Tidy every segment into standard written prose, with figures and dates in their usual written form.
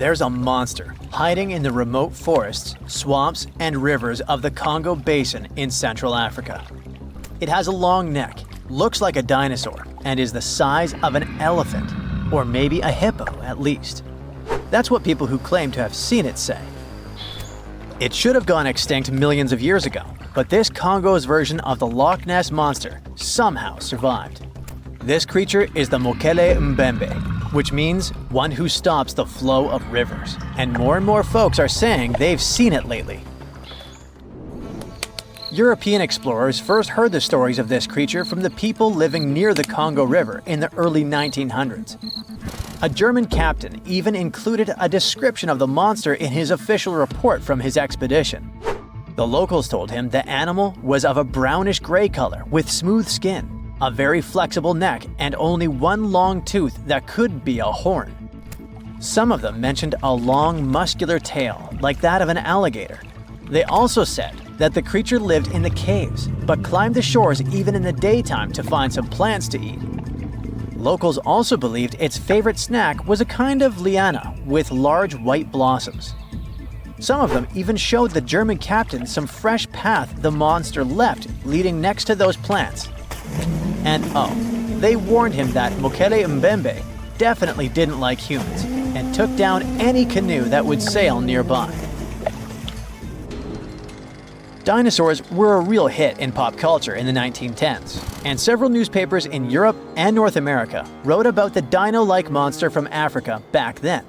there's a monster hiding in the remote forests, swamps, and rivers of the Congo Basin in Central Africa. It has a long neck, looks like a dinosaur, and is the size of an elephant, or maybe a hippo at least. That's what people who claim to have seen it say. It should have gone extinct millions of years ago, but this Congo's version of the Loch Ness Monster somehow survived. This creature is the Mokele Mbembe, which means one who stops the flow of rivers, and more folks are saying they've seen it lately. European explorers first heard the stories of this creature from the people living near the Congo River in the early 1900s. A German captain even included a description of the monster in his official report from his expedition. The locals told him the animal was of a brownish-gray color with smooth skin, a very flexible neck, and only one long tooth that could be a horn. Some of them mentioned a long, muscular tail, like that of an alligator. They also said that the creature lived in the caves, but climbed the shores even in the daytime to find some plants to eat. Locals also believed its favorite snack was a kind of liana with large white blossoms. Some of them even showed the German captain some fresh path the monster left leading next to those plants. And they warned him that Mokele Mbembe definitely didn't like humans and took down any canoe that would sail nearby. Dinosaurs were a real hit in pop culture in the 1910s, and several newspapers in Europe and North America wrote about the dino-like monster from Africa back then.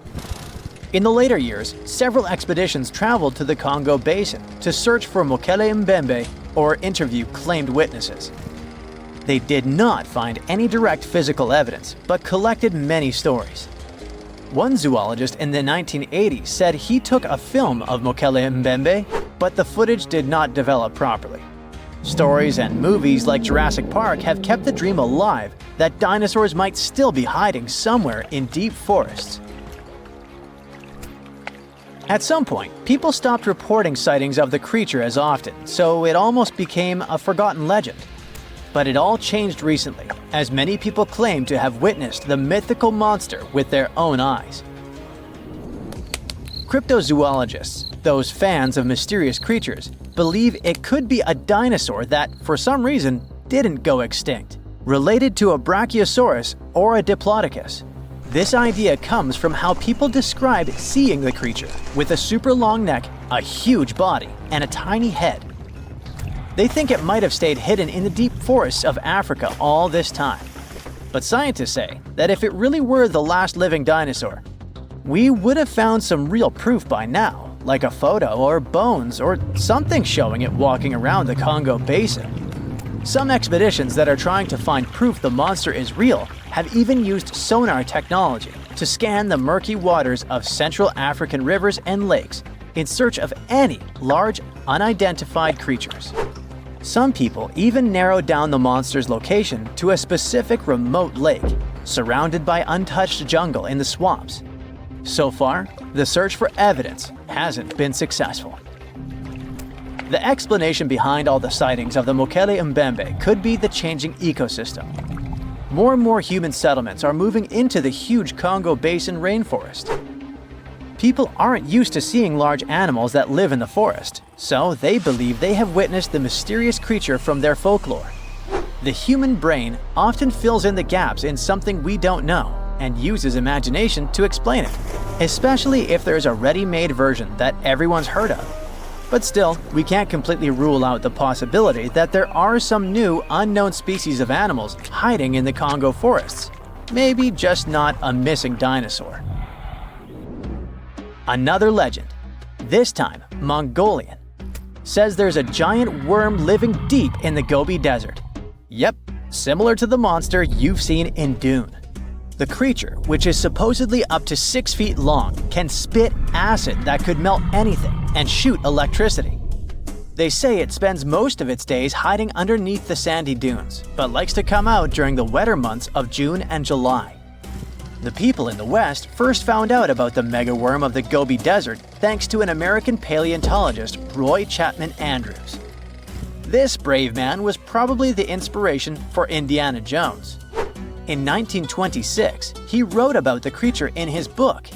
In the later years, several expeditions traveled to the Congo Basin to search for Mokele Mbembe or interview claimed witnesses. They did not find any direct physical evidence, but collected many stories. One zoologist in the 1980s said he took a film of Mokele Mbembe, but the footage did not develop properly. Stories and movies like Jurassic Park have kept the dream alive that dinosaurs might still be hiding somewhere in deep forests. At some point, people stopped reporting sightings of the creature as often, so it almost became a forgotten legend. But it all changed recently, as many people claim to have witnessed the mythical monster with their own eyes. Cryptozoologists, those fans of mysterious creatures, believe it could be a dinosaur that, for some reason, didn't go extinct, related to a brachiosaurus or a diplodocus. This idea comes from how people describe seeing the creature, with a super long neck, a huge body, and a tiny head. They think it might have stayed hidden in the deep forests of Africa all this time. But scientists say that if it really were the last living dinosaur, we would have found some real proof by now, like a photo or bones or something showing it walking around the Congo Basin. Some expeditions that are trying to find proof the monster is real have even used sonar technology to scan the murky waters of Central African rivers and lakes in search of any large, unidentified creatures. Some people even narrowed down the monster's location to a specific remote lake, surrounded by untouched jungle in the swamps. So far, the search for evidence hasn't been successful. The explanation behind all the sightings of the Mokele Mbembe could be the changing ecosystem. More and more human settlements are moving into the huge Congo Basin rainforest. People aren't used to seeing large animals that live in the forest, so they believe they have witnessed the mysterious creature from their folklore. The human brain often fills in the gaps in something we don't know and uses imagination to explain it, especially if there's a ready-made version that everyone's heard of. But still, we can't completely rule out the possibility that there are some new, unknown species of animals hiding in the Congo forests. Maybe just not a missing dinosaur. Another legend, this time Mongolian, says there's a giant worm living deep in the Gobi Desert. Yep, similar to the monster you've seen in Dune. The creature, which is supposedly up to 6 feet long, can spit acid that could melt anything and shoot electricity. They say it spends most of its days hiding underneath the sandy dunes, but likes to come out during the wetter months of June and July. The people in the West first found out about the megaworm of the Gobi Desert thanks to an American paleontologist, Roy Chapman Andrews. This brave man was probably the inspiration for Indiana Jones. In 1926, he wrote about the creature in his book.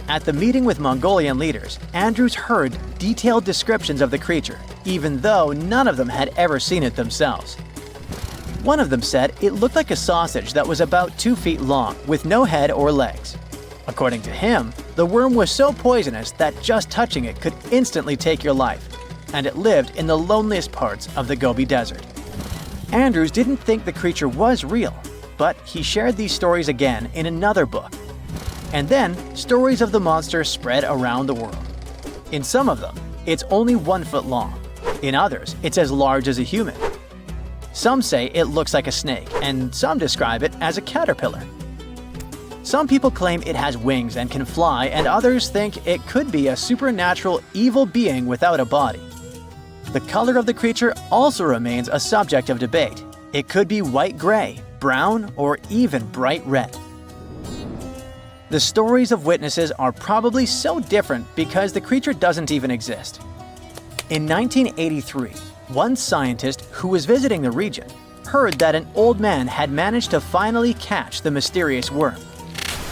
At the meeting with Mongolian leaders, Andrews heard detailed descriptions of the creature, even though none of them had ever seen it themselves. One of them said it looked like a sausage that was about 2 feet long, with no head or legs. According to him, the worm was so poisonous that just touching it could instantly take your life, and it lived in the loneliest parts of the Gobi Desert. Andrews didn't think the creature was real, but he shared these stories again in another book. And then, stories of the monster spread around the world. In some of them, it's only 1 foot long. In others, it's as large as a human. Some say it looks like a snake, and some describe it as a caterpillar. Some people claim it has wings and can fly, and others think it could be a supernatural evil being without a body. The color of the creature also remains a subject of debate. It could be white-gray, brown, or even bright red. The stories of witnesses are probably so different because the creature doesn't even exist. In 1983, one scientist who was visiting the region heard that an old man had managed to finally catch the mysterious worm.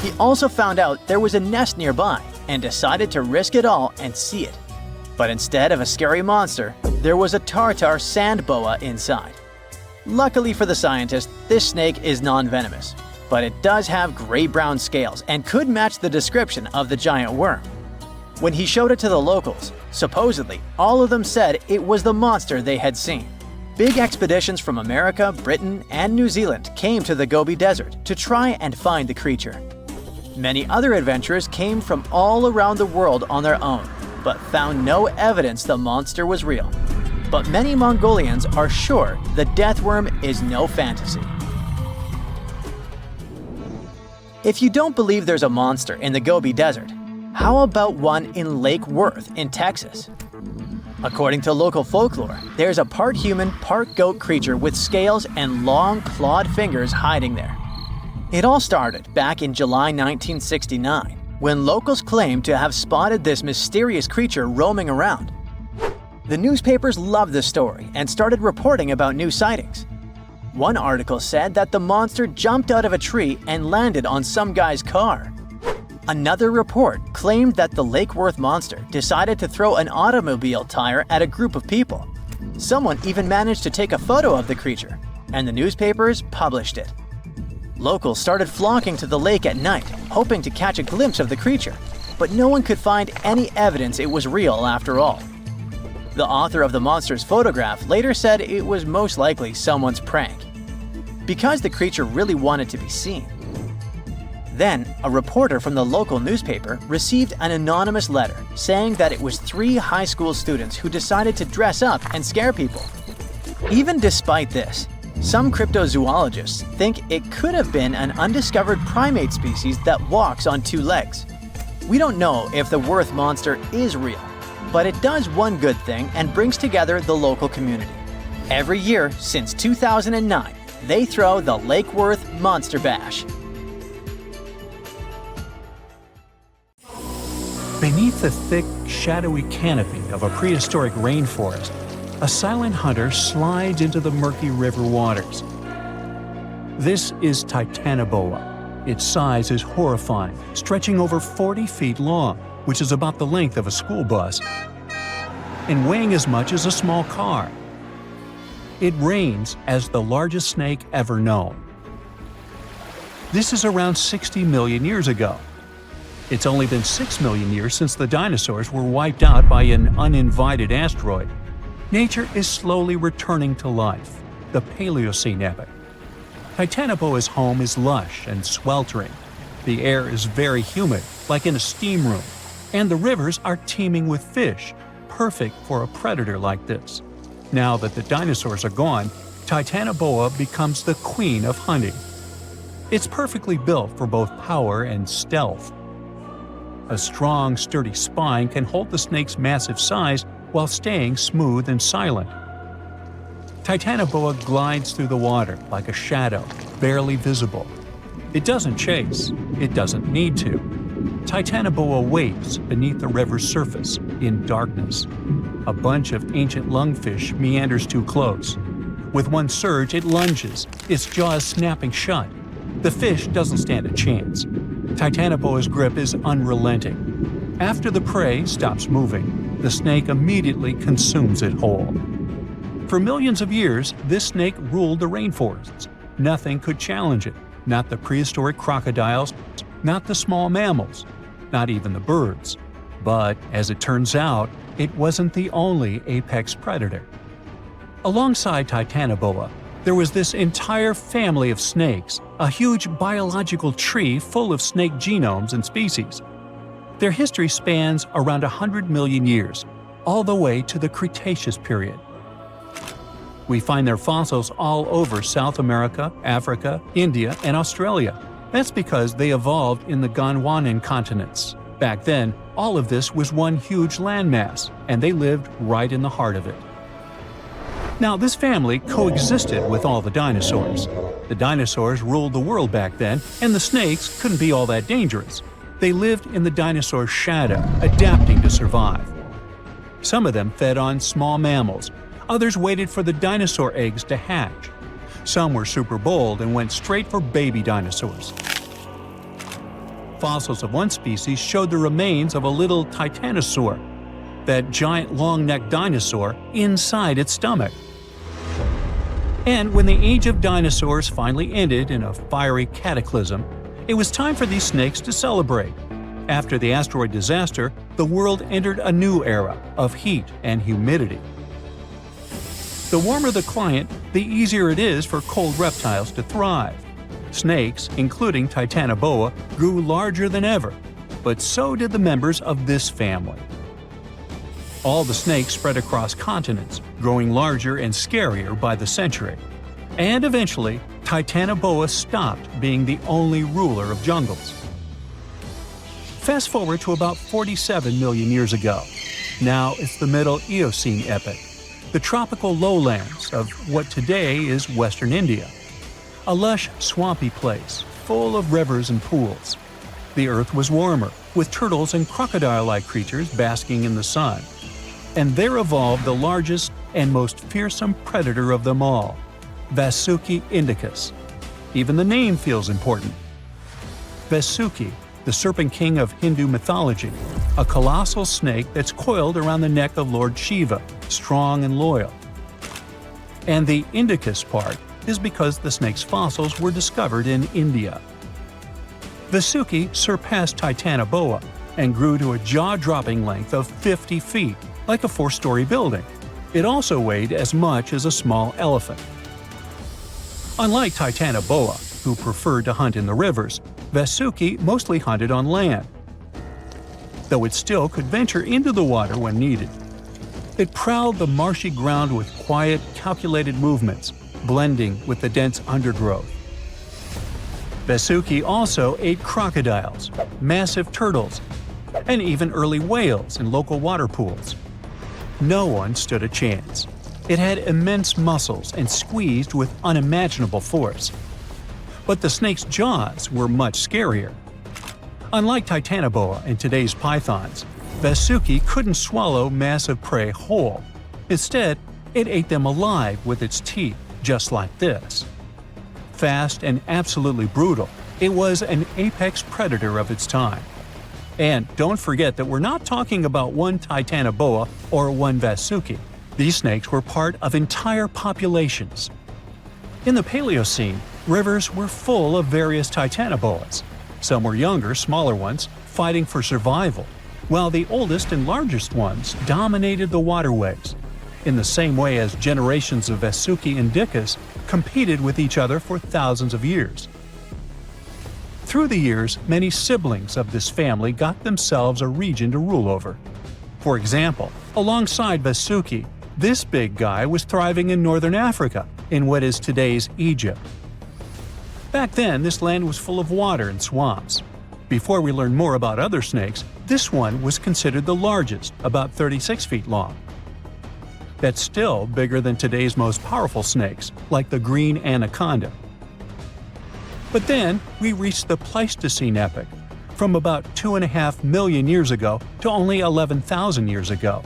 He also found out there was a nest nearby and decided to risk it all and see it. But instead of a scary monster, there was a tartar sand boa inside. Luckily for the scientist, this snake is non-venomous, but it does have gray-brown scales and could match the description of the giant worm. When he showed it to the locals, supposedly all of them said it was the monster they had seen. Big expeditions from America, Britain, and New Zealand came to the Gobi Desert to try and find the creature. Many other adventurers came from all around the world on their own, but found no evidence the monster was real. But many Mongolians are sure the death worm is no fantasy. If you don't believe there's a monster in the Gobi Desert, how about one in Lake Worth in Texas? According to local folklore, there's a part human, part goat creature with scales and long clawed fingers hiding there. It all started back in July 1969, when locals claimed to have spotted this mysterious creature roaming around. The newspapers loved the story and started reporting about new sightings. One article said that the monster jumped out of a tree and landed on some guy's car. Another report claimed that the Lake Worth monster decided to throw an automobile tire at a group of people. Someone even managed to take a photo of the creature, and the newspapers published it. Locals started flocking to the lake at night, hoping to catch a glimpse of the creature, but no one could find any evidence it was real after all. The author of the monster's photograph later said it was most likely someone's prank, because the creature really wanted to be seen. Then, a reporter from the local newspaper received an anonymous letter saying that it was 3 high school students who decided to dress up and scare people. Even despite this, some cryptozoologists think it could have been an undiscovered primate species that walks on 2 legs. We don't know if the Worth monster is real, but it does one good thing and brings together the local community. Every year since 2009, they throw the Lake Worth Monster Bash. Beneath the thick, shadowy canopy of a prehistoric rainforest, a silent hunter slides into the murky river waters. This is Titanoboa. Its size is horrifying, stretching over 40 feet long, which is about the length of a school bus, and weighing as much as a small car. It reigns as the largest snake ever known. This is around 60 million years ago. It's only been 6 million years since the dinosaurs were wiped out by an uninvited asteroid. Nature is slowly returning to life, the Paleocene epoch. Titanoboa's home is lush and sweltering. The air is very humid, like in a steam room, and the rivers are teeming with fish, perfect for a predator like this. Now that the dinosaurs are gone, Titanoboa becomes the queen of hunting. It's perfectly built for both power and stealth. A strong, sturdy spine can hold the snake's massive size while staying smooth and silent. Titanoboa glides through the water like a shadow, barely visible. It doesn't chase. It doesn't need to. Titanoboa waits beneath the river's surface in darkness. A bunch of ancient lungfish meanders too close. With one surge, it lunges, its jaws snapping shut. The fish doesn't stand a chance. Titanoboa's grip is unrelenting. After the prey stops moving, the snake immediately consumes it whole. For millions of years, this snake ruled the rainforests. Nothing could challenge it, not the prehistoric crocodiles, not the small mammals, not even the birds. But, as it turns out, it wasn't the only apex predator. Alongside Titanoboa, there was this entire family of snakes, a huge biological tree full of snake genomes and species. Their history spans around 100 million years, all the way to the Cretaceous period. We find their fossils all over South America, Africa, India, and Australia. That's because they evolved in the Gondwanan continents. Back then, all of this was one huge landmass, and they lived right in the heart of it. Now, this family coexisted with all the dinosaurs. The dinosaurs ruled the world back then, and the snakes couldn't be all that dangerous. They lived in the dinosaur's shadow, adapting to survive. Some of them fed on small mammals. Others waited for the dinosaur eggs to hatch. Some were super bold and went straight for baby dinosaurs. Fossils of one species showed the remains of a little titanosaur, that giant long-necked dinosaur, inside its stomach. And when the age of dinosaurs finally ended in a fiery cataclysm, it was time for these snakes to celebrate. After the asteroid disaster, the world entered a new era of heat and humidity. The warmer the climate, the easier it is for cold reptiles to thrive. Snakes, including Titanoboa, grew larger than ever, but so did the members of this family. All the snakes spread across continents, growing larger and scarier by the century. And eventually, Titanoboa stopped being the only ruler of jungles. Fast forward to about 47 million years ago. Now it's the Middle Eocene epoch, the tropical lowlands of what today is Western India. A lush, swampy place, full of rivers and pools. The earth was warmer, with turtles and crocodile-like creatures basking in the sun. And there evolved the largest and most fearsome predator of them all, Vasuki indicus. Even the name feels important. Vasuki, the serpent king of Hindu mythology, a colossal snake that's coiled around the neck of Lord Shiva, strong and loyal. And the indicus part is because the snake's fossils were discovered in India. Vasuki surpassed Titanoboa and grew to a jaw-dropping length of 50 feet, like a 4-story building. It also weighed as much as a small elephant. Unlike Titanoboa, who preferred to hunt in the rivers, Vasuki mostly hunted on land, though it still could venture into the water when needed. It prowled the marshy ground with quiet, calculated movements, blending with the dense undergrowth. Vasuki also ate crocodiles, massive turtles, and even early whales in local water pools. No one stood a chance. It had immense muscles and squeezed with unimaginable force. But the snake's jaws were much scarier. Unlike Titanoboa and today's pythons, Vasuki couldn't swallow massive prey whole. Instead, it ate them alive with its teeth, just like this. Fast and absolutely brutal, it was an apex predator of its time. And don't forget that we're not talking about one Titanoboa or one Vasuki. These snakes were part of entire populations. In the Paleocene, rivers were full of various Titanoboas. Some were younger, smaller ones, fighting for survival, while the oldest and largest ones dominated the waterways, in the same way as generations of Vasuki indicus competed with each other for thousands of years. Through the years, many siblings of this family got themselves a region to rule over. For example, alongside Vasuki, this big guy was thriving in northern Africa, in what is today's Egypt. Back then, this land was full of water and swamps. Before we learn more about other snakes, this one was considered the largest, about 36 feet long. That's still bigger than today's most powerful snakes, like the green anaconda. But then, we reached the Pleistocene epoch, from about 2.5 million years ago to only 11,000 years ago.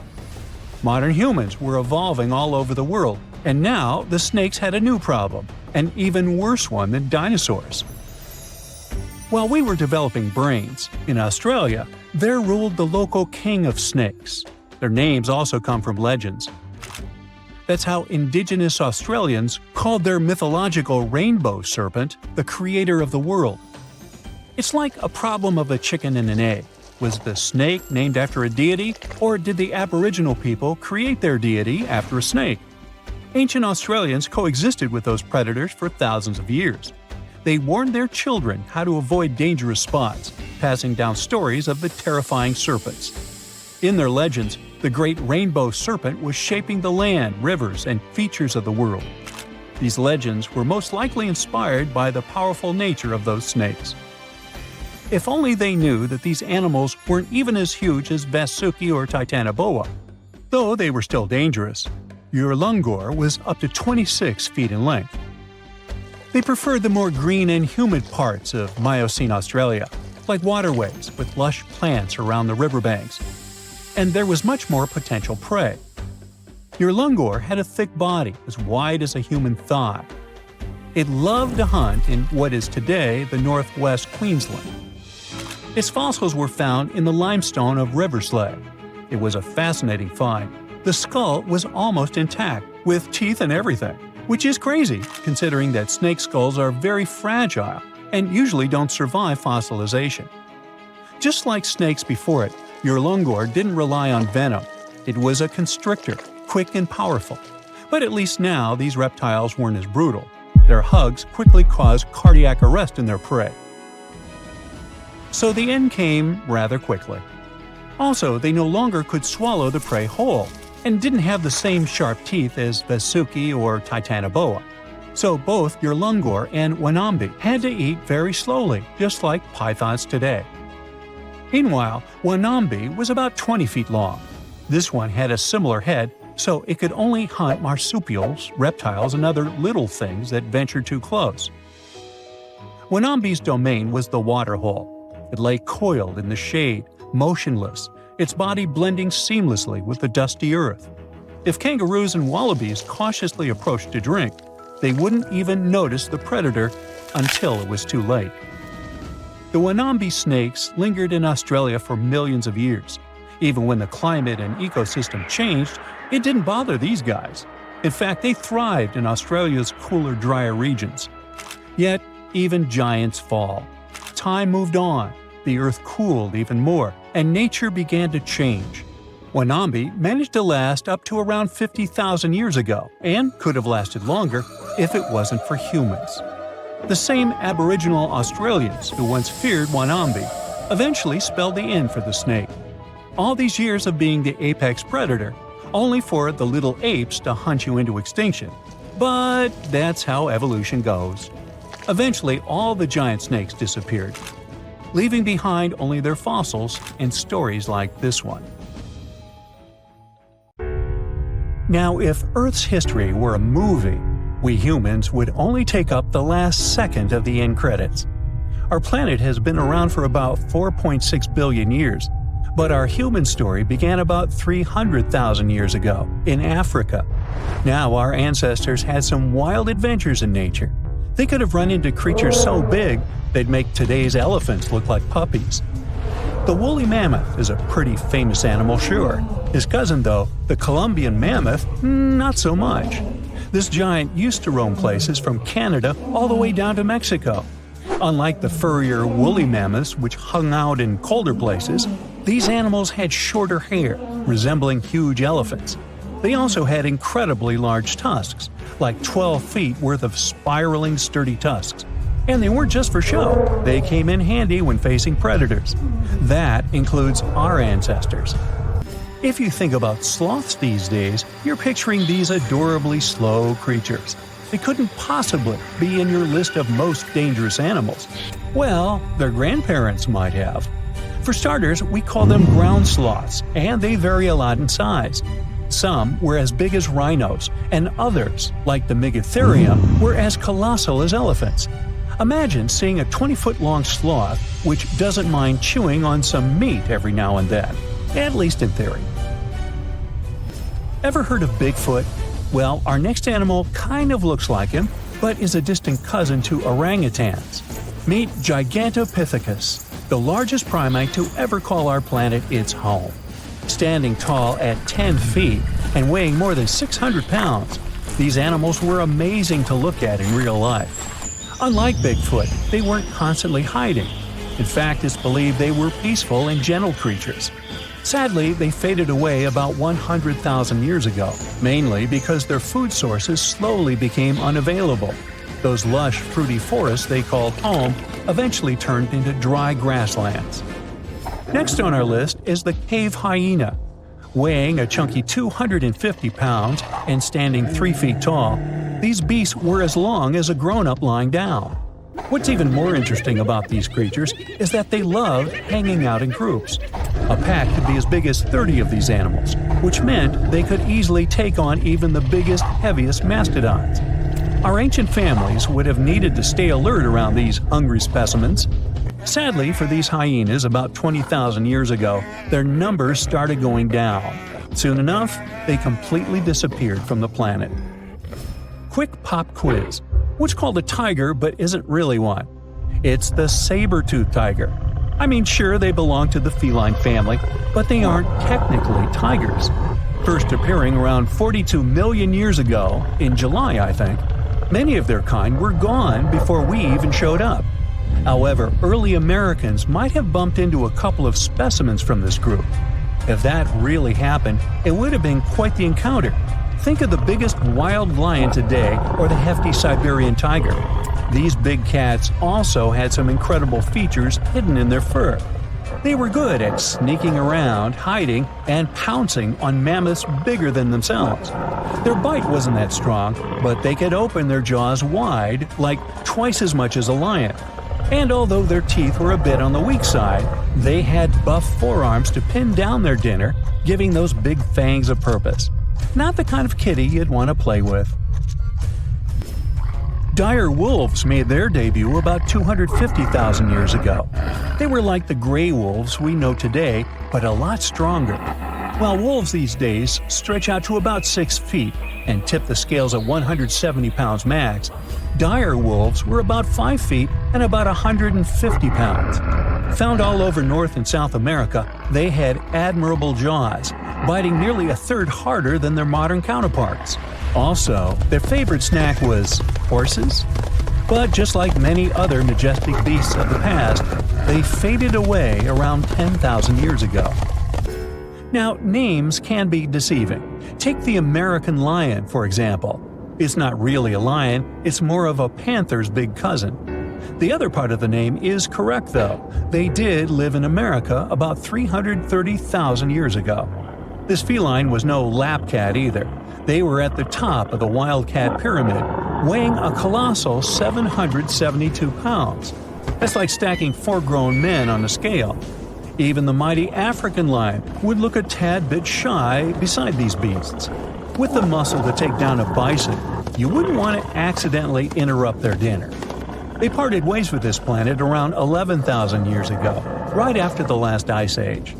Modern humans were evolving all over the world, and now the snakes had a new problem, an even worse one than dinosaurs. While we were developing brains, in Australia, there ruled the local king of snakes. Their names also come from legends. That's how Indigenous Australians called their mythological rainbow serpent the creator of the world. It's like a problem of a chicken and an egg. Was the snake named after a deity, or did the Aboriginal people create their deity after a snake? Ancient Australians coexisted with those predators for thousands of years. They warned their children how to avoid dangerous spots, passing down stories of the terrifying serpents. In their legends, the great rainbow serpent was shaping the land, rivers, and features of the world. These legends were most likely inspired by the powerful nature of those snakes. If only they knew that these animals weren't even as huge as Vasuki or Titanoboa. Though they were still dangerous. Urlungor was up to 26 feet in length. They preferred the more green and humid parts of Miocene Australia, like waterways with lush plants around the riverbanks. And there was much more potential prey. Urlungor had a thick body as wide as a human thigh. It loved to hunt in what is today the northwest Queensland. Its fossils were found in the limestone of Riverslade. It was a fascinating find. The skull was almost intact, with teeth and everything, which is crazy considering that snake skulls are very fragile and usually don't survive fossilization. Just like snakes before it, Urlungor didn't rely on venom. It was a constrictor, quick and powerful. But at least now these reptiles weren't as brutal. Their hugs quickly caused cardiac arrest in their prey. So the end came rather quickly. Also, they no longer could swallow the prey whole, and didn't have the same sharp teeth as Vasuki or Titanoboa. So both Urlungor and Wanambi had to eat very slowly, just like pythons today. Meanwhile, Wanambi was about 20 feet long. This one had a similar head, so it could only hunt marsupials, reptiles, and other little things that ventured too close. Wanambi's domain was the waterhole. It lay coiled in the shade, motionless, its body blending seamlessly with the dusty earth. If kangaroos and wallabies cautiously approached to drink, they wouldn't even notice the predator until it was too late. The Wanambi snakes lingered in Australia for millions of years. Even when the climate and ecosystem changed, it didn't bother these guys. In fact, they thrived in Australia's cooler, drier regions. Yet, even giants fall. Time moved on, the earth cooled even more, and nature began to change. Wanambi managed to last up to around 50,000 years ago, and could have lasted longer if it wasn't for humans. The same Aboriginal Australians who once feared Wanambi eventually spelled the end for the snake. All these years of being the apex predator, only for the little apes to hunt you into extinction. But that's how evolution goes. Eventually, all the giant snakes disappeared, leaving behind only their fossils and stories like this one. Now, if Earth's history were a movie, we humans would only take up the last second of the end credits. Our planet has been around for about 4.6 billion years, but our human story began about 300,000 years ago, in Africa. Now our ancestors had some wild adventures in nature. They could have run into creatures so big they'd make today's elephants look like puppies. The woolly mammoth is a pretty famous animal, sure. His cousin, though, the Columbian mammoth, not so much. This giant used to roam places from Canada all the way down to Mexico. Unlike the furrier woolly mammoths, which hung out in colder places, these animals had shorter hair, resembling huge elephants. They also had incredibly large tusks, like 12 feet worth of spiraling, sturdy tusks. And they weren't just for show, they came in handy when facing predators. That includes our ancestors. If you think about sloths these days, you're picturing these adorably slow creatures. They couldn't possibly be in your list of most dangerous animals. Well, their grandparents might have. For starters, we call them ground sloths, and they vary a lot in size. Some were as big as rhinos, and others, like the Megatherium, were as colossal as elephants. Imagine seeing a 20-foot-long sloth which doesn't mind chewing on some meat every now and then, at least in theory. Ever heard of Bigfoot? Well, our next animal kind of looks like him, but is a distant cousin to orangutans. Meet Gigantopithecus, the largest primate to ever call our planet its home. Standing tall at 10 feet and weighing more than 600 pounds, these animals were amazing to look at in real life. Unlike Bigfoot, they weren't constantly hiding. In fact, it's believed they were peaceful and gentle creatures. Sadly, they faded away about 100,000 years ago, mainly because their food sources slowly became unavailable. Those lush, fruity forests they called home eventually turned into dry grasslands. Next on our list is the cave hyena. Weighing a chunky 250 pounds and standing 3 feet tall, these beasts were as long as a grown-up lying down. What's even more interesting about these creatures is that they loved hanging out in groups. A pack could be as big as 30 of these animals, which meant they could easily take on even the biggest, heaviest mastodons. Our ancient families would have needed to stay alert around these hungry specimens. Sadly for these hyenas about 20,000 years ago, their numbers started going down. Soon enough, they completely disappeared from the planet. Quick pop quiz. What's called a tiger but isn't really one? It's the saber-toothed tiger. I mean, sure, they belong to the feline family, but they aren't technically tigers. First appearing around 42 million years ago, in July I think, many of their kind were gone before we even showed up. However, early Americans might have bumped into a couple of specimens from this group. If that really happened, it would have been quite the encounter. Think of the biggest wild lion today or the hefty Siberian tiger. These big cats also had some incredible features hidden in their fur. They were good at sneaking around, hiding, and pouncing on mammoths bigger than themselves. Their bite wasn't that strong, but they could open their jaws wide, like twice as much as a lion. And although their teeth were a bit on the weak side, they had buff forearms to pin down their dinner, giving those big fangs a purpose. Not the kind of kitty you'd want to play with. Dire wolves made their debut about 250,000 years ago. They were like the gray wolves we know today, but a lot stronger. While wolves these days stretch out to about 6 feet and tip the scales at 170 pounds max, dire wolves were about 5 feet and about 150 pounds. Found all over North and South America, they had admirable jaws, biting nearly a third harder than their modern counterparts. Also, their favorite snack was horses. But just like many other majestic beasts of the past, they faded away around 10,000 years ago. Now, names can be deceiving. Take the American lion, for example. It's not really a lion, it's more of a panther's big cousin. The other part of the name is correct, though. They did live in America about 330,000 years ago. This feline was no lap cat either. They were at the top of the wildcat pyramid, weighing a colossal 772 pounds. That's like stacking 4 grown men on a scale. Even the mighty African lion would look a tad bit shy beside these beasts. With the muscle to take down a bison, you wouldn't want to accidentally interrupt their dinner. They parted ways with this planet around 11,000 years ago, right after the last ice age.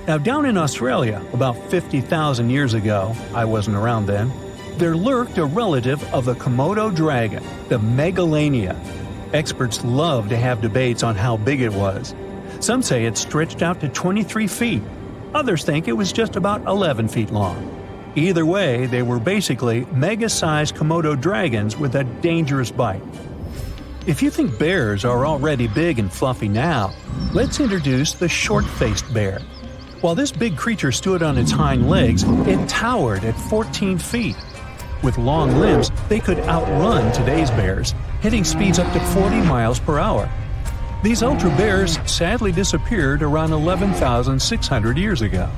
Now, down in Australia, about 50,000 years ago, I wasn't around then, there lurked a relative of the Komodo dragon, the Megalania. Experts love to have debates on how big it was. Some say it stretched out to 23 feet. Others think it was just about 11 feet long. Either way, they were basically mega-sized Komodo dragons with a dangerous bite. If you think bears are already big and fluffy now, let's introduce the short-faced bear. While this big creature stood on its hind legs, it towered at 14 feet. With long limbs, they could outrun today's bears, hitting speeds up to 40 miles per hour. These ultra bears sadly disappeared around 11,600 years ago.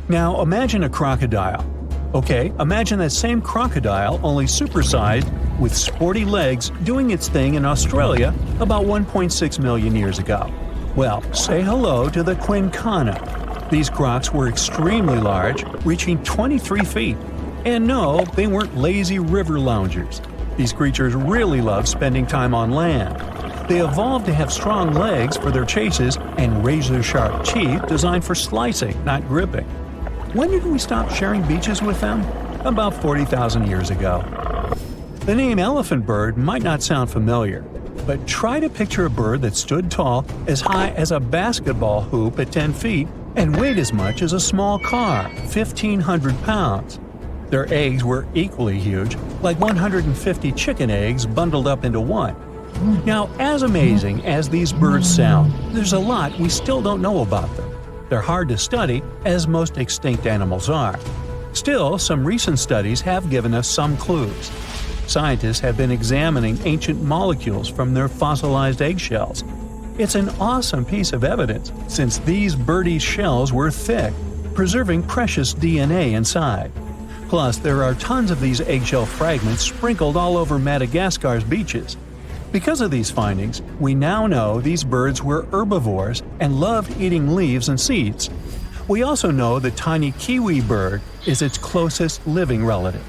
Now imagine a crocodile. Okay, imagine that same crocodile, only supersized, with sporty legs, doing its thing in Australia about 1.6 million years ago. Well, say hello to the quincana. These crocs were extremely large, reaching 23 feet. And no, they weren't lazy river loungers. These creatures really loved spending time on land. They evolved to have strong legs for their chases and razor-sharp teeth designed for slicing, not gripping. When did we stop sharing beaches with them? About 40,000 years ago. The name elephant bird might not sound familiar, but try to picture a bird that stood tall as high as a basketball hoop at 10 feet and weighed as much as a small car, 1,500 pounds. Their eggs were equally huge, like 150 chicken eggs bundled up into one. Now, as amazing as these birds sound, there's a lot we still don't know about them. They're hard to study, as most extinct animals are. Still, some recent studies have given us some clues. Scientists have been examining ancient molecules from their fossilized eggshells. It's an awesome piece of evidence, since these birdie shells were thick, preserving precious DNA inside. Plus, there are tons of these eggshell fragments sprinkled all over Madagascar's beaches. Because of these findings, we now know these birds were herbivores and loved eating leaves and seeds. We also know the tiny kiwi bird is its closest living relative.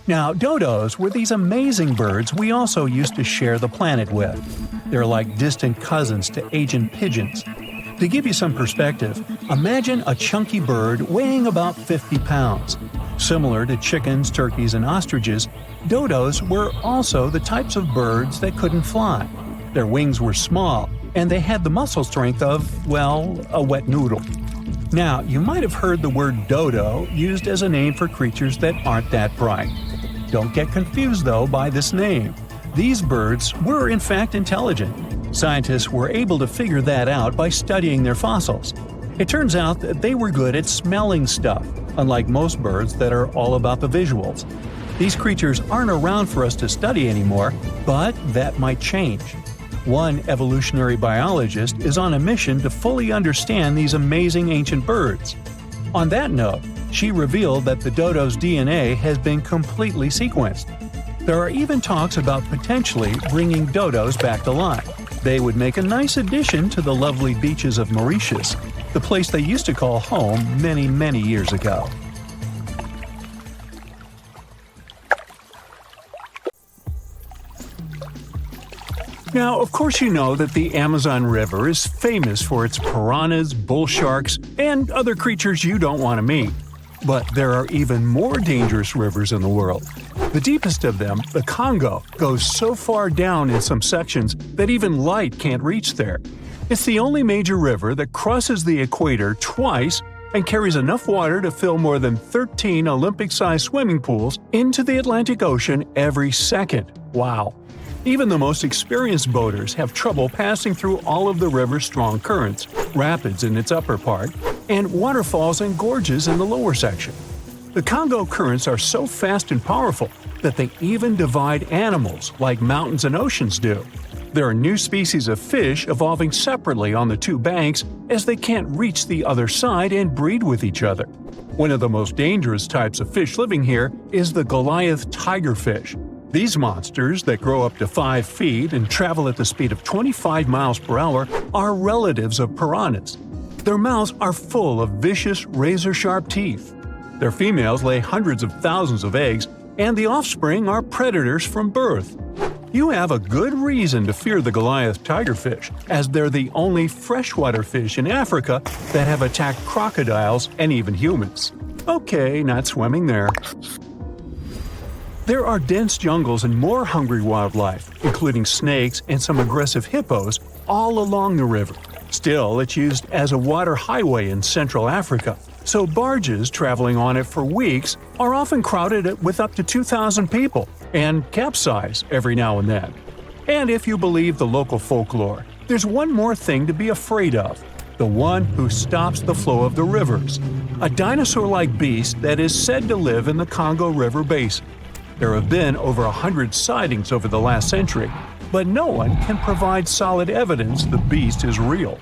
Now, dodos were these amazing birds we also used to share the planet with. They're like distant cousins to ancient pigeons. To give you some perspective, imagine a chunky bird weighing about 50 pounds. Similar to chickens, turkeys, and ostriches, dodos were also the types of birds that couldn't fly. Their wings were small, and they had the muscle strength of, well, a wet noodle. Now, you might have heard the word dodo used as a name for creatures that aren't that bright. Don't get confused, though, by this name. These birds were in fact intelligent. Scientists were able to figure that out by studying their fossils. It turns out that they were good at smelling stuff, unlike most birds that are all about the visuals. These creatures aren't around for us to study anymore, but that might change. One evolutionary biologist is on a mission to fully understand these amazing ancient birds. On that note, she revealed that the dodo's DNA has been completely sequenced. There are even talks about potentially bringing dodos back to life. They would make a nice addition to the lovely beaches of Mauritius, the place they used to call home many, many years ago. Now, of course you know that the Amazon River is famous for its piranhas, bull sharks, and other creatures you don't want to meet. But there are even more dangerous rivers in the world. The deepest of them, the Congo, goes so far down in some sections that even light can't reach there. It's the only major river that crosses the equator twice and carries enough water to fill more than 13 Olympic-sized swimming pools into the Atlantic Ocean every second. Wow! Even the most experienced boaters have trouble passing through all of the river's strong currents, rapids in its upper part, and waterfalls and gorges in the lower section. The Congo currents are so fast and powerful that they even divide animals like mountains and oceans do. There are new species of fish evolving separately on the two banks as they can't reach the other side and breed with each other. One of the most dangerous types of fish living here is the Goliath tigerfish. These monsters, that grow up to 5 feet and travel at the speed of 25 miles per hour, are relatives of piranhas. Their mouths are full of vicious, razor-sharp teeth. Their females lay hundreds of thousands of eggs, and the offspring are predators from birth. You have a good reason to fear the Goliath tigerfish, as they're the only freshwater fish in Africa that have attacked crocodiles and even humans. Okay, not swimming there. There are dense jungles and more hungry wildlife, including snakes and some aggressive hippos, all along the river. Still, it's used as a water highway in Central Africa, so barges traveling on it for weeks are often crowded with up to 2,000 people and capsize every now and then. And if you believe the local folklore, there's one more thing to be afraid of: the one who stops the flow of the rivers, a dinosaur-like beast that is said to live in the Congo River Basin. There have been over 100 sightings over the last century, but no one can provide solid evidence the beast is real.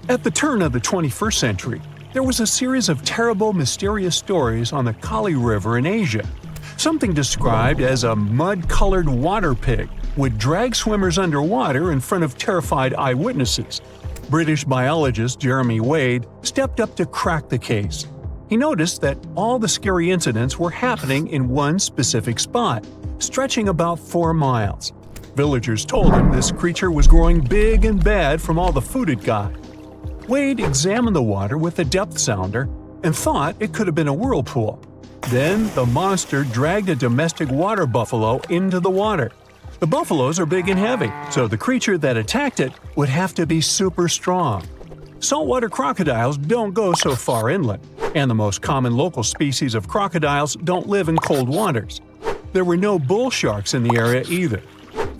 At the turn of the 21st century, there was a series of terrible, mysterious stories on the Kali River in Asia. Something described as a mud-colored water pig would drag swimmers underwater in front of terrified eyewitnesses. British biologist Jeremy Wade stepped up to crack the case. He noticed that all the scary incidents were happening in one specific spot, stretching about 4 miles. Villagers told him this creature was growing big and bad from all the food it got. Wade examined the water with a depth sounder and thought it could have been a whirlpool. Then the monster dragged a domestic water buffalo into the water. The buffaloes are big and heavy, so the creature that attacked it would have to be super strong. Saltwater crocodiles don't go so far inland, and the most common local species of crocodiles don't live in cold waters. There were no bull sharks in the area either.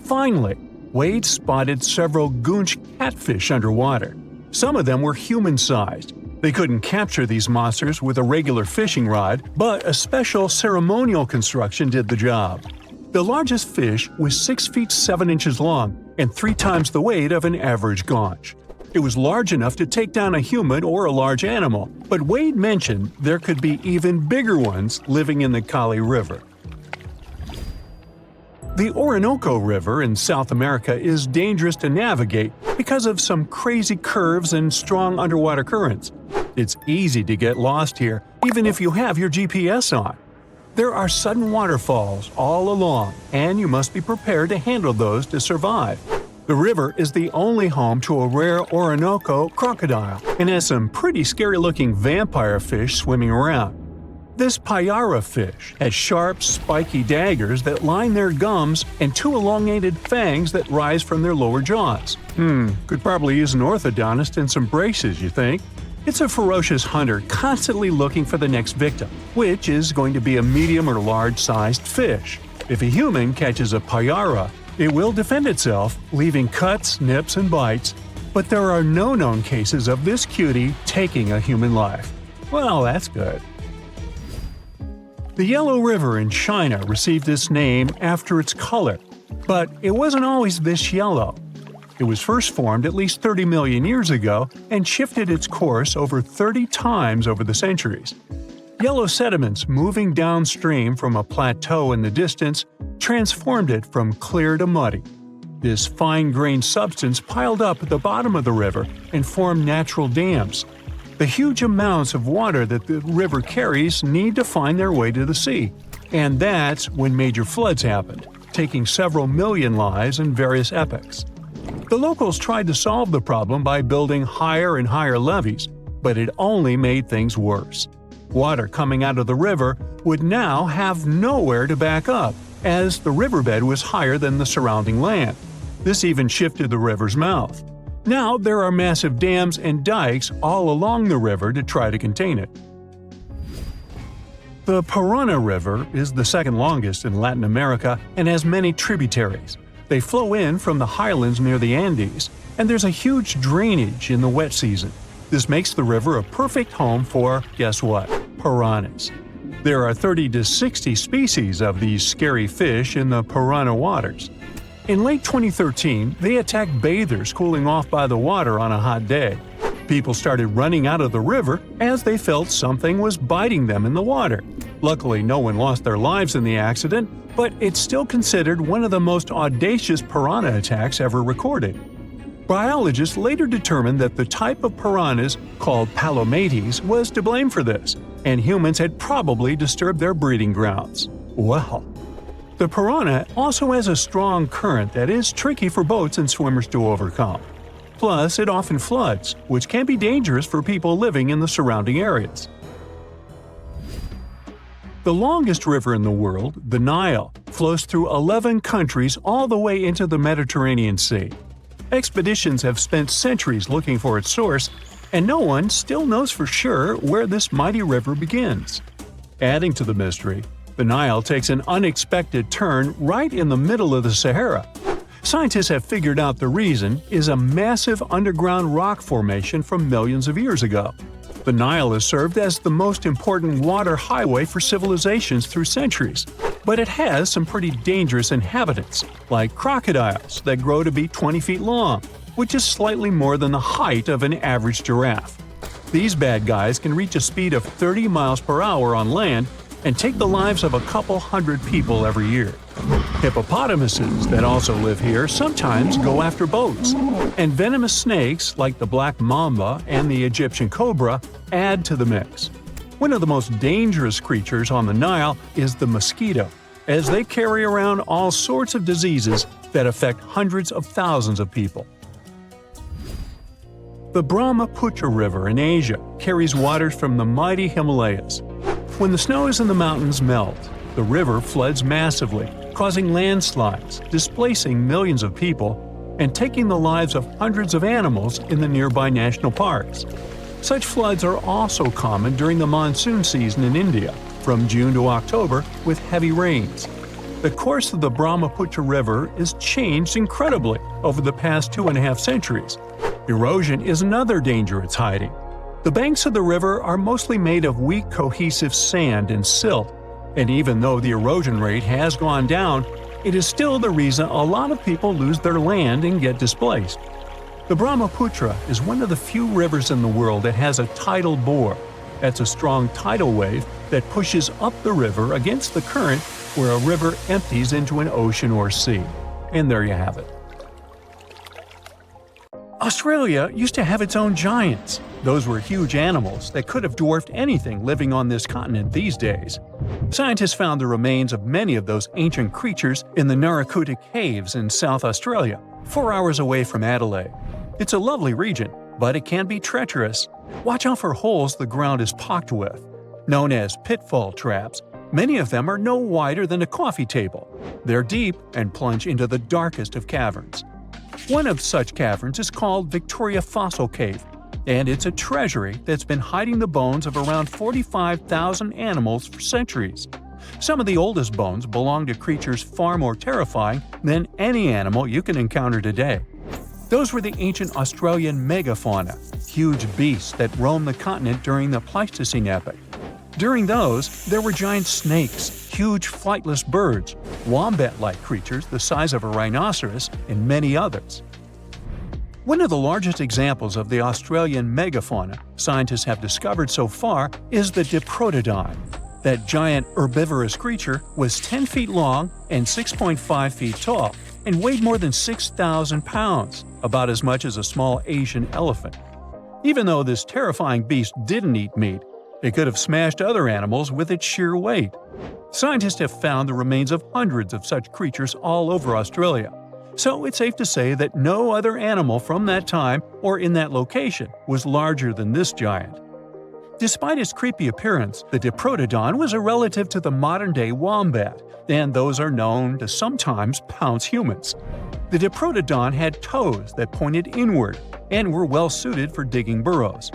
Finally, Wade spotted several goonch catfish underwater. Some of them were human-sized. They couldn't capture these monsters with a regular fishing rod, but a special ceremonial construction did the job. The largest fish was 6 feet 7 inches long and 3 times the weight of an average gaunch. It was large enough to take down a human or a large animal, but Wade mentioned there could be even bigger ones living in the Kali River. The Orinoco River in South America is dangerous to navigate because of some crazy curves and strong underwater currents. It's easy to get lost here, even if you have your GPS on. There are sudden waterfalls all along, and you must be prepared to handle those to survive. The river is the only home to a rare Orinoco crocodile and has some pretty scary-looking vampire fish swimming around. This payara fish has sharp, spiky daggers that line their gums and 2 elongated fangs that rise from their lower jaws. Could probably use an orthodontist and some braces, you think? It's a ferocious hunter constantly looking for the next victim, which is going to be a medium or large-sized fish. If a human catches a payara, it will defend itself, leaving cuts, nips, and bites, but there are no known cases of this cutie taking a human life. Well, that's good. The Yellow River in China received its name after its color, but it wasn't always this yellow. It was first formed at least 30 million years ago and shifted its course over 30 times over the centuries. Yellow sediments moving downstream from a plateau in the distance transformed it from clear to muddy. This fine-grained substance piled up at the bottom of the river and formed natural dams. The huge amounts of water that the river carries need to find their way to the sea, and that's when major floods happened, taking several million lives in various epochs. The locals tried to solve the problem by building higher and higher levees, but it only made things worse. Water coming out of the river would now have nowhere to back up, as the riverbed was higher than the surrounding land. This even shifted the river's mouth. Now there are massive dams and dikes all along the river to try to contain it. The Parana River is the second longest in Latin America and has many tributaries. They flow in from the highlands near the Andes, and there's a huge drainage in the wet season. This makes the river a perfect home for, guess what, piranhas. There are 30 to 60 species of these scary fish in the Parana waters. In late 2013, they attacked bathers cooling off by the water on a hot day. People started running out of the river as they felt something was biting them in the water. Luckily, no one lost their lives in the accident, but it's still considered one of the most audacious piranha attacks ever recorded. Biologists later determined that the type of piranhas, called palomates, was to blame for this, and humans had probably disturbed their breeding grounds. Well, the piranha also has a strong current that is tricky for boats and swimmers to overcome. Plus, it often floods, which can be dangerous for people living in the surrounding areas. The longest river in the world, the Nile, flows through 11 countries all the way into the Mediterranean Sea. Expeditions have spent centuries looking for its source, and no one still knows for sure where this mighty river begins. Adding to the mystery, the Nile takes an unexpected turn right in the middle of the Sahara. Scientists have figured out the reason is a massive underground rock formation from millions of years ago. The Nile has served as the most important water highway for civilizations through centuries, but it has some pretty dangerous inhabitants, like crocodiles that grow to be 20 feet long, which is slightly more than the height of an average giraffe. These bad guys can reach a speed of 30 miles per hour on land and take the lives of a couple hundred people every year. Hippopotamuses that also live here sometimes go after boats, and venomous snakes like the black mamba and the Egyptian cobra add to the mix. One of the most dangerous creatures on the Nile is the mosquito, as they carry around all sorts of diseases that affect hundreds of thousands of people. The Brahmaputra River in Asia carries waters from the mighty Himalayas. When the snows in the mountains melt, the river floods massively, causing landslides, displacing millions of people, and taking the lives of hundreds of animals in the nearby national parks. Such floods are also common during the monsoon season in India, from June to October, with heavy rains. The course of the Brahmaputra River is changed incredibly over the past 2.5 centuries. Erosion is another danger it's hiding. The banks of the river are mostly made of weak cohesive sand and silt, and even though the erosion rate has gone down, it is still the reason a lot of people lose their land and get displaced. The Brahmaputra is one of the few rivers in the world that has a tidal bore. That's a strong tidal wave that pushes up the river against the current where a river empties into an ocean or sea. And there you have it. Australia used to have its own giants. Those were huge animals that could have dwarfed anything living on this continent these days. Scientists found the remains of many of those ancient creatures in the Narracuta Caves in South Australia, 4 hours away from Adelaide. It's a lovely region, but it can be treacherous. Watch out for holes the ground is pocked with. Known as pitfall traps, many of them are no wider than a coffee table. They're deep and plunge into the darkest of caverns. One of such caverns is called Victoria Fossil Cave, and it's a treasury that's been hiding the bones of around 45,000 animals for centuries. Some of the oldest bones belong to creatures far more terrifying than any animal you can encounter today. Those were the ancient Australian megafauna, huge beasts that roamed the continent during the Pleistocene epoch. During those, there were giant snakes, huge flightless birds, wombat-like creatures the size of a rhinoceros, and many others. One of the largest examples of the Australian megafauna scientists have discovered so far is the Diprotodon. That giant herbivorous creature was 10 feet long and 6.5 feet tall, and weighed more than 6,000 pounds, about as much as a small Asian elephant. Even though this terrifying beast didn't eat meat, it could have smashed other animals with its sheer weight. Scientists have found the remains of hundreds of such creatures all over Australia, so it's safe to say that no other animal from that time or in that location was larger than this giant. Despite its creepy appearance, the Diprotodon was a relative to the modern-day wombat, and those are known to sometimes pounce humans. The Diprotodon had toes that pointed inward and were well suited for digging burrows.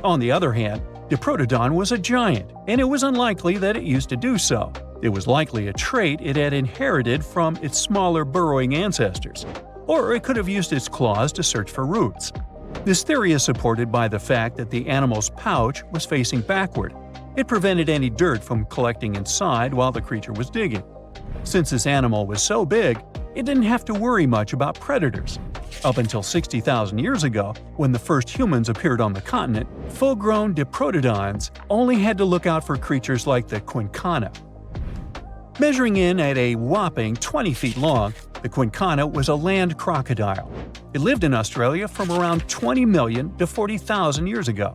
On the other hand, Diprotodon was a giant, and it was unlikely that it used to do so. It was likely a trait it had inherited from its smaller burrowing ancestors, or it could have used its claws to search for roots. This theory is supported by the fact that the animal's pouch was facing backward. It prevented any dirt from collecting inside while the creature was digging. Since this animal was so big, it didn't have to worry much about predators. Up until 60,000 years ago, when the first humans appeared on the continent, full-grown Diprotodons only had to look out for creatures like the quincana. Measuring in at a whopping 20 feet long, the quincana was a land crocodile. It lived in Australia from around 20 million to 40,000 years ago.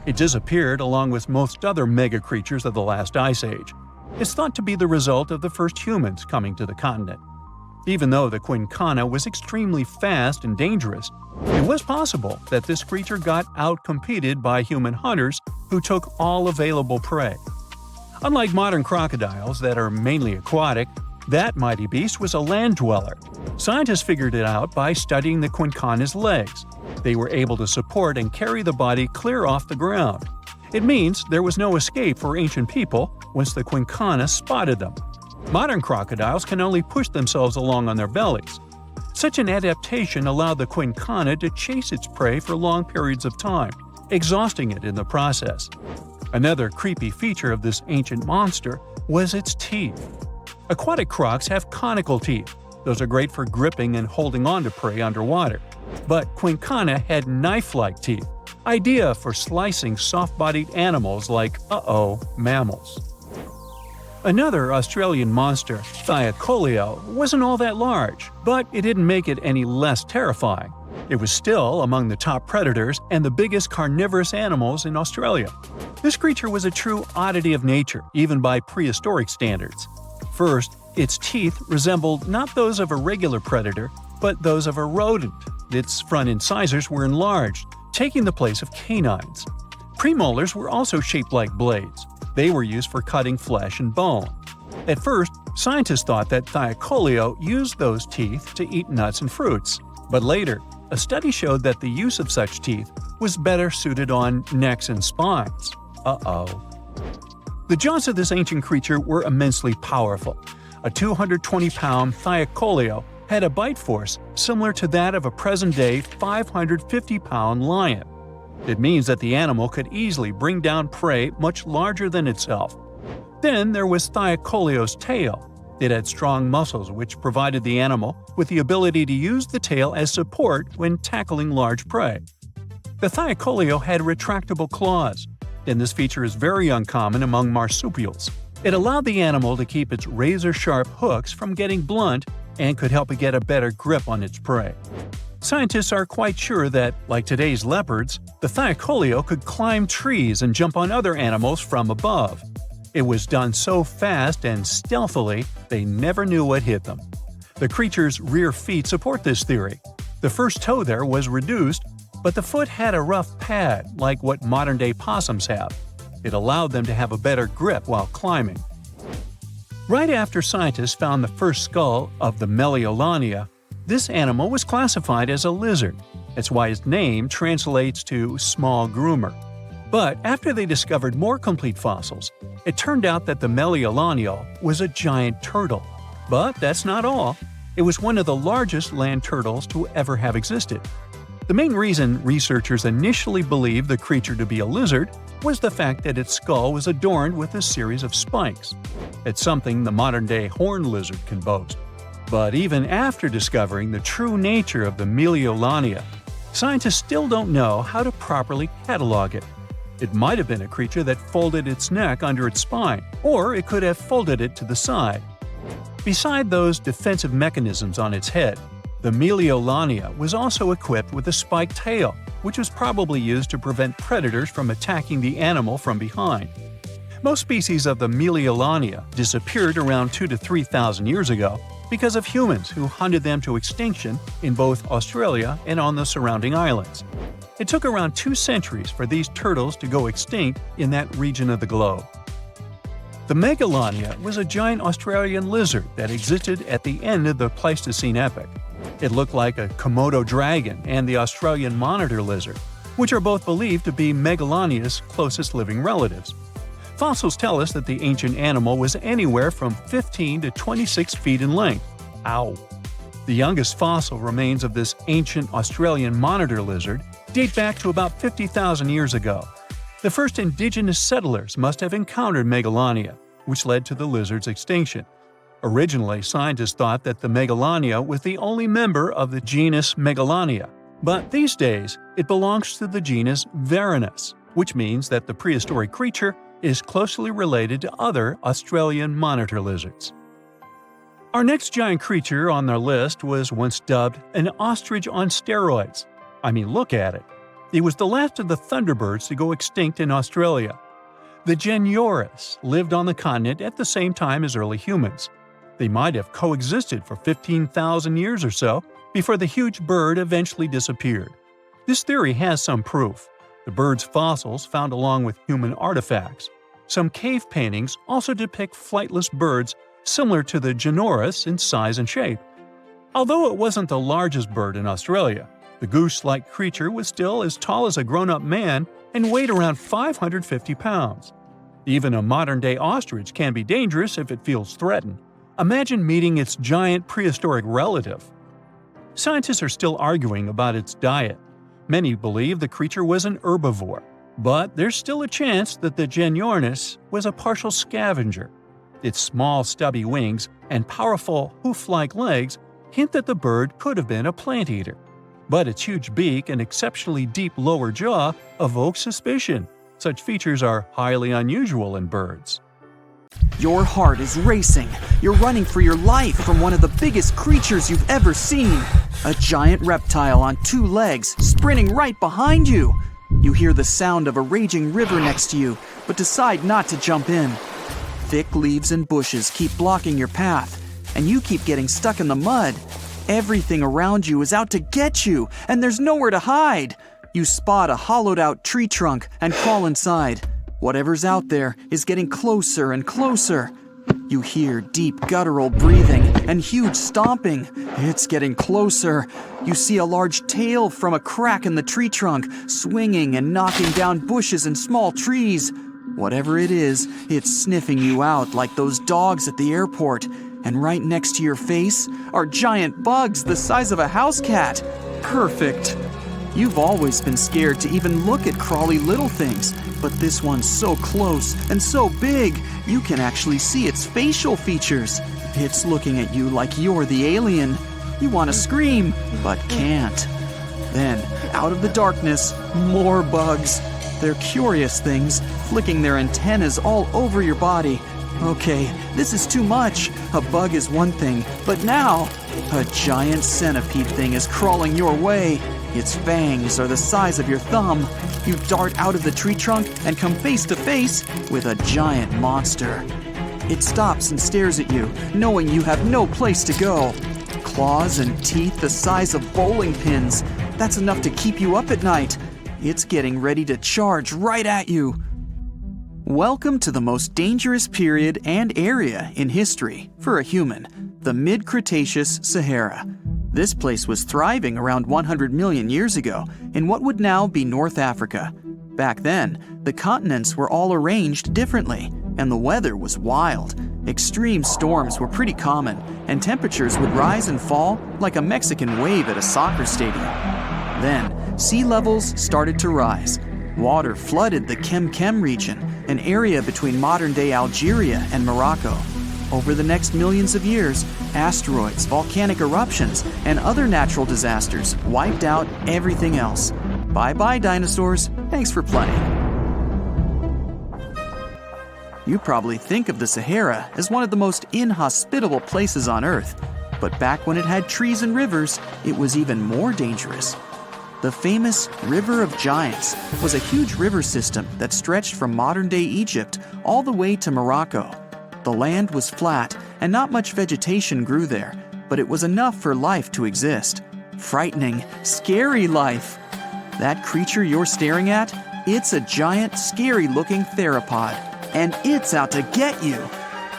It disappeared along with most other mega creatures of the last ice age. It's thought to be the result of the first humans coming to the continent. Even though the quincana was extremely fast and dangerous, it was possible that this creature got outcompeted by human hunters who took all available prey. Unlike modern crocodiles that are mainly aquatic, that mighty beast was a land dweller. Scientists figured it out by studying the quincana's legs. They were able to support and carry the body clear off the ground. It means there was no escape for ancient people once the quincana spotted them. Modern crocodiles can only push themselves along on their bellies. Such an adaptation allowed the quincana to chase its prey for long periods of time, exhausting it in the process. Another creepy feature of this ancient monster was its teeth. Aquatic crocs have conical teeth. Those are great for gripping and holding on to prey underwater. But quincana had knife-like teeth, ideal for slicing soft-bodied animals like, mammals. Another Australian monster, Thylacoleo, wasn't all that large, but it didn't make it any less terrifying. It was still among the top predators and the biggest carnivorous animals in Australia. This creature was a true oddity of nature, even by prehistoric standards. First, its teeth resembled not those of a regular predator, but those of a rodent. Its front incisors were enlarged, taking the place of canines. Premolars were also shaped like blades, They were used for cutting flesh and bone. At first, scientists thought that Thylacoleo used those teeth to eat nuts and fruits. But later, a study showed that the use of such teeth was better suited on necks and spines. Uh-oh. The jaws of this ancient creature were immensely powerful. A 220-pound Thylacoleo had a bite force similar to that of a present-day 550-pound lion. It means that the animal could easily bring down prey much larger than itself. Then there was Thylacoleo's tail. It had strong muscles which provided the animal with the ability to use the tail as support when tackling large prey. The Thylacoleo had retractable claws, and this feature is very uncommon among marsupials. It allowed the animal to keep its razor-sharp hooks from getting blunt and could help it get a better grip on its prey. Scientists are quite sure that, like today's leopards, the Thylacoleo could climb trees and jump on other animals from above. It was done so fast and stealthily, they never knew what hit them. The creature's rear feet support this theory. The first toe there was reduced, but the foot had a rough pad like what modern-day possums have. It allowed them to have a better grip while climbing. Right after scientists found the first skull of the Meliolania, this animal was classified as a lizard. That's why its name translates to small groomer. But after they discovered more complete fossils, it turned out that the Meliolania was a giant turtle. But that's not all. It was one of the largest land turtles to ever have existed. The main reason researchers initially believed the creature to be a lizard was the fact that its skull was adorned with a series of spikes. It's something the modern-day horned lizard can boast. But even after discovering the true nature of the Meliolania, scientists still don't know how to properly catalog it. It might have been a creature that folded its neck under its spine, or it could have folded it to the side. Beside those defensive mechanisms on its head, the Meliolania was also equipped with a spiked tail, which was probably used to prevent predators from attacking the animal from behind. Most species of the Meliolania disappeared around 2,000 to 3,000 years ago because of humans who hunted them to extinction in both Australia and on the surrounding islands. It took around 2 centuries for these turtles to go extinct in that region of the globe. The Megalania was a giant Australian lizard that existed at the end of the Pleistocene epoch. It looked like a Komodo dragon and the Australian monitor lizard, which are both believed to be Megalania's closest living relatives. Fossils tell us that the ancient animal was anywhere from 15 to 26 feet in length. Ow! The youngest fossil remains of this ancient Australian monitor lizard date back to about 50,000 years ago. The first indigenous settlers must have encountered Megalania, which led to the lizard's extinction. Originally, scientists thought that the Megalania was the only member of the genus Megalania, but these days it belongs to the genus Varanus, which means that the prehistoric creature is closely related to other Australian monitor lizards. Our next giant creature on our list was once dubbed an ostrich on steroids. I mean, look at it. It was the last of the thunderbirds to go extinct in Australia. The Genyorus lived on the continent at the same time as early humans. They might have coexisted for 15,000 years or so before the huge bird eventually disappeared. This theory has some proof. The bird's fossils found along with human artifacts. Some cave paintings also depict flightless birds similar to the Genyorus in size and shape. Although it wasn't the largest bird in Australia, the goose-like creature was still as tall as a grown-up man and weighed around 550 pounds. Even a modern-day ostrich can be dangerous if it feels threatened. Imagine meeting its giant prehistoric relative. Scientists are still arguing about its diet. Many believe the creature was an herbivore, but there's still a chance that the Genyornis was a partial scavenger. Its small, stubby wings and powerful hoof-like legs hint that the bird could have been a plant eater. But its huge beak and exceptionally deep lower jaw evoke suspicion. Such features are highly unusual in birds. Your heart is racing. You're running for your life from one of the biggest creatures you've ever seen. A giant reptile on 2 legs, sprinting right behind you. You hear the sound of a raging river next to you, but decide not to jump in. Thick leaves and bushes keep blocking your path, and you keep getting stuck in the mud. Everything around you is out to get you, and there's nowhere to hide. You spot a hollowed-out tree trunk and crawl inside. Whatever's out there is getting closer and closer. You hear deep guttural breathing and huge stomping. It's getting closer. You see a large tail from a crack in the tree trunk, swinging and knocking down bushes and small trees. Whatever it is, it's sniffing you out like those dogs at the airport. And right next to your face are giant bugs the size of a house cat. Perfect. You've always been scared to even look at crawly little things, but this one's so close and so big, you can actually see its facial features. It's looking at you like you're the alien. You want to scream, but can't. Then, out of the darkness, more bugs. They're curious things, flicking their antennas all over your body. Okay, this is too much. A bug is one thing, but now, a giant centipede thing is crawling your way. Its fangs are the size of your thumb. You dart out of the tree trunk and come face to face with a giant monster. It stops and stares at you, knowing you have no place to go. Claws and teeth the size of bowling pins. That's enough to keep you up at night. It's getting ready to charge right at you. Welcome to the most dangerous period and area in history for a human, the mid-Cretaceous Sahara. This place was thriving around 100 million years ago in what would now be North Africa. Back then, the continents were all arranged differently, and the weather was wild. Extreme storms were pretty common, and temperatures would rise and fall like a Mexican wave at a soccer stadium. Then, sea levels started to rise. Water flooded the Kem region, an area between modern-day Algeria and Morocco. Over the next millions of years, asteroids, volcanic eruptions, and other natural disasters wiped out everything else. Bye-bye, dinosaurs. Thanks for playing. You probably think of the Sahara as one of the most inhospitable places on Earth, but back when it had trees and rivers, it was even more dangerous. The famous River of Giants was a huge river system that stretched from modern-day Egypt all the way to Morocco. The land was flat and not much vegetation grew there, but it was enough for life to exist. Frightening, scary life. That creature you're staring at, it's a giant, scary-looking theropod, and it's out to get you.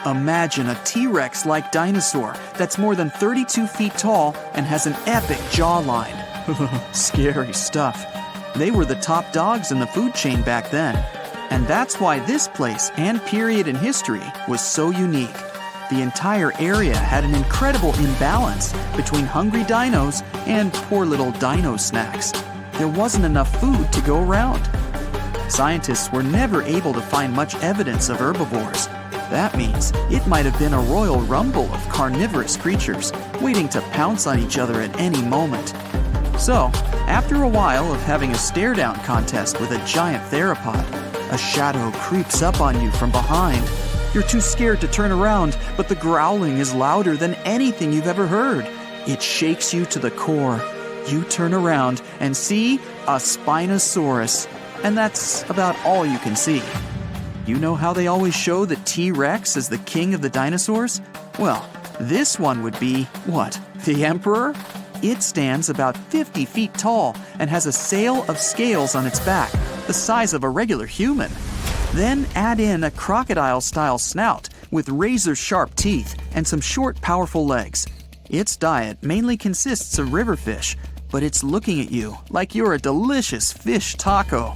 Imagine a T-Rex-like dinosaur that's more than 32 feet tall and has an epic jawline. Scary stuff. They were the top dogs in the food chain back then. And that's why this place and period in history was so unique. The entire area had an incredible imbalance between hungry dinos and poor little dino snacks. There wasn't enough food to go around. Scientists were never able to find much evidence of herbivores. That means it might have been a royal rumble of carnivorous creatures waiting to pounce on each other at any moment. So, after a while of having a stare-down contest with a giant theropod, a shadow creeps up on you from behind. You're too scared to turn around, but the growling is louder than anything you've ever heard. It shakes you to the core. You turn around and see a Spinosaurus, and that's about all you can see. You know how they always show the T-Rex as the king of the dinosaurs? Well, this one would be, what, the emperor? It stands about 50 feet tall and has a sail of scales on its back, the size of a regular human. Then add in a crocodile-style snout with razor-sharp teeth and some short, powerful legs. Its diet mainly consists of river fish, but it's looking at you like you're a delicious fish taco.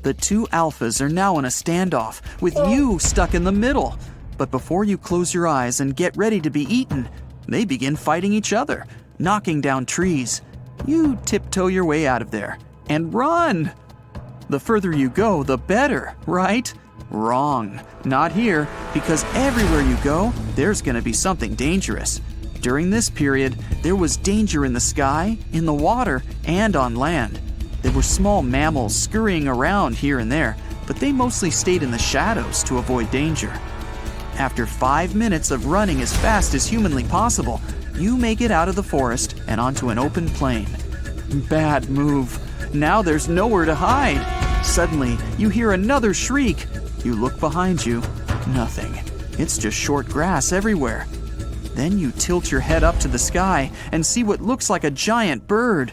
The two alphas are now in a standoff, with you stuck in the middle. But before you close your eyes and get ready to be eaten, they begin fighting each other, knocking down trees. You tiptoe your way out of there and run. The further you go, the better, right? Wrong. Not here, because everywhere you go, there's going to be something dangerous. During this period, there was danger in the sky, in the water, and on land. There were small mammals scurrying around here and there, but they mostly stayed in the shadows to avoid danger. After 5 minutes of running as fast as humanly possible, you make it out of the forest and onto an open plain. Bad move. Now there's nowhere to hide. Suddenly, you hear another shriek. You look behind you. Nothing. It's just short grass everywhere. Then you tilt your head up to the sky and see what looks like a giant bird.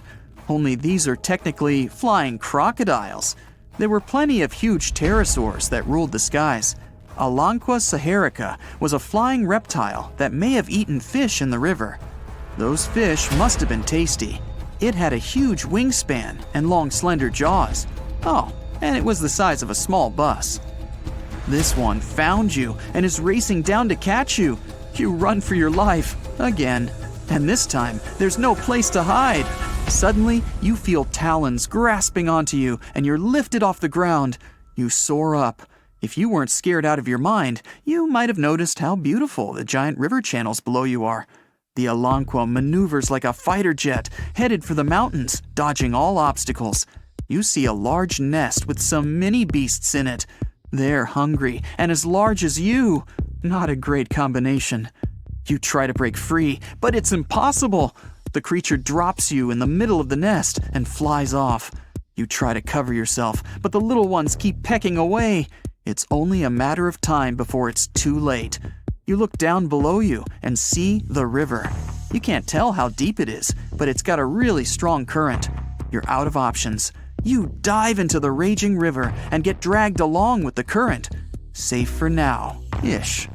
Only these are technically flying crocodiles. There were plenty of huge pterosaurs that ruled the skies. Alanqua saharica was a flying reptile that may have eaten fish in the river. Those fish must have been tasty. It had a huge wingspan and long, slender jaws. Oh, and it was the size of a small bus. This one found you and is racing down to catch you. You run for your life, again. And this time, there's no place to hide. Suddenly, you feel talons grasping onto you and you're lifted off the ground. You soar up. If you weren't scared out of your mind, you might have noticed how beautiful the giant river channels below you are. The Alanqua maneuvers like a fighter jet, headed for the mountains, dodging all obstacles. You see a large nest with some mini beasts in it. They're hungry and as large as you. Not a great combination. You try to break free, but it's impossible. The creature drops you in the middle of the nest and flies off. You try to cover yourself, but the little ones keep pecking away. It's only a matter of time before it's too late. You look down below you and see the river. You can't tell how deep it is, but it's got a really strong current. You're out of options. You dive into the raging river and get dragged along with the current. Safe for now-ish.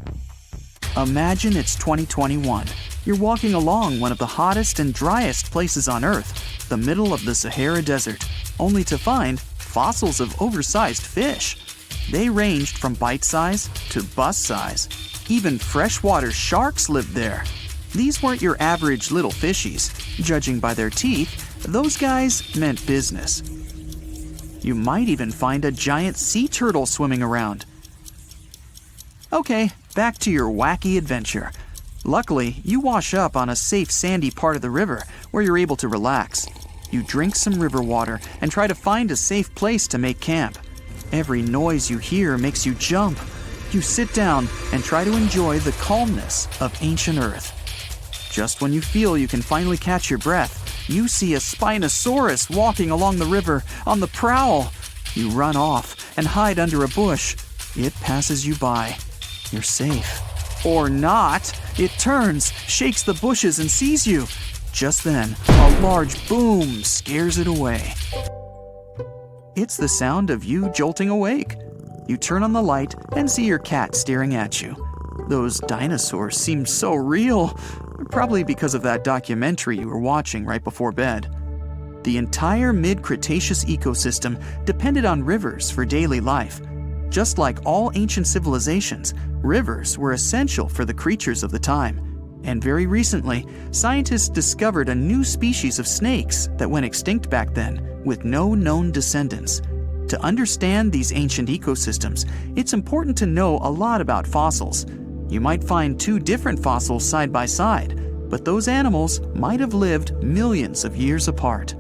Imagine it's 2021. You're walking along one of the hottest and driest places on Earth, the middle of the Sahara Desert, only to find fossils of oversized fish. They ranged from bite size to bus size. Even freshwater sharks lived there. These weren't your average little fishies. Judging by their teeth, those guys meant business. You might even find a giant sea turtle swimming around. Okay, back to your wacky adventure. Luckily, you wash up on a safe sandy part of the river where you're able to relax. You drink some river water and try to find a safe place to make camp. Every noise you hear makes you jump. You sit down and try to enjoy the calmness of ancient Earth. Just when you feel you can finally catch your breath, you see a Spinosaurus walking along the river on the prowl. You run off and hide under a bush. It passes you by. You're safe. Or not. It turns, shakes the bushes, and sees you. Just then, a large boom scares it away. It's the sound of you jolting awake. You turn on the light and see your cat staring at you. Those dinosaurs seem so real, probably because of that documentary you were watching right before bed. The entire mid-Cretaceous ecosystem depended on rivers for daily life. Just like all ancient civilizations, rivers were essential for the creatures of the time. And very recently, scientists discovered a new species of snakes that went extinct back then, with no known descendants. To understand these ancient ecosystems, it's important to know a lot about fossils. You might find two different fossils side by side, but those animals might have lived millions of years apart.